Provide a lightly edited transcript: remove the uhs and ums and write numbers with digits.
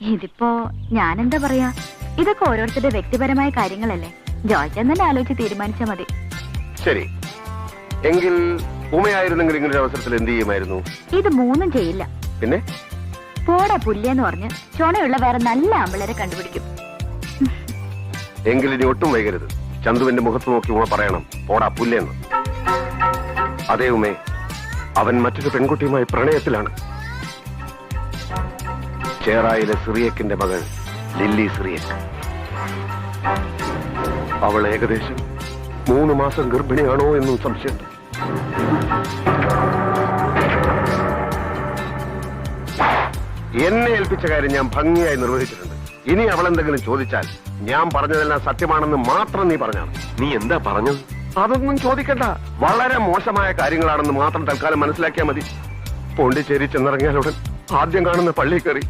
ഇതിപ്പോ ഞാനെന്താ പറയാ, ഇതൊക്കെ ഓരോരുത്തരുടെ വ്യക്തിപരമായ കാര്യങ്ങളല്ലേ. ജോയ്ച്ചൻ തന്നെ ആലോചിച്ച് തീരുമാനിച്ചാ മതി. ശരി, എങ്കിൽ ഉമയായിരുന്നെങ്കിൽ ഇങ്ങനൊരു അവസരത്തിൽ എന്ത് ചെയ്യുമായിരുന്നു? ഇത് മൂന്നും ചെയ്യില്ല. പിന്നെ പോടാ പുല്ലെന്ന് പറഞ്ഞ് ചുണയുള്ള വേറെ നല്ല ആമ്പിളരെ കണ്ടുപിടിക്കും. എങ്കിൽ ഇനി ഒട്ടും വൈകരുത്. ചന്തുവിന്റെ മുഖത്ത് നോക്കി ഉമ പറയണം, പോടാ പുല്ലെന്ന്. അതേ ഉമേ, അവൻ മറ്റൊരു പെൺകുട്ടിയുമായി പ്രണയത്തിലാണ്. ചേറായിലെ സിറിയക്കിന്റെ മകൾ ലില്ലി സിറിയക്ക്. അവൾ ഏകദേശം 3 മാസം ഗർഭിണിയാണോ എന്നും സംശയമുണ്ട്. എന്നെ ഏൽപ്പിച്ച കാര്യം ഞാൻ ഭംഗിയായി നിർവഹിച്ചിട്ടുണ്ട്. ഇനി അവൾ എന്തെങ്കിലും ചോദിച്ചാൽ ഞാൻ പറഞ്ഞതെല്ലാം സത്യമാണെന്ന് മാത്രം നീ പറഞ്ഞാണ്. നീ എന്താ പറഞ്ഞത്? അതൊന്നും ചോദിക്കണ്ട. വളരെ മോശമായ കാര്യങ്ങളാണെന്ന് മാത്രം തൽക്കാലം മനസ്സിലാക്കിയാൽ മതി. പോണ്ടിച്ചേരി ചെന്നിറങ്ങിയാലുടൻ ആദ്യം കാണുന്ന പള്ളി കയറി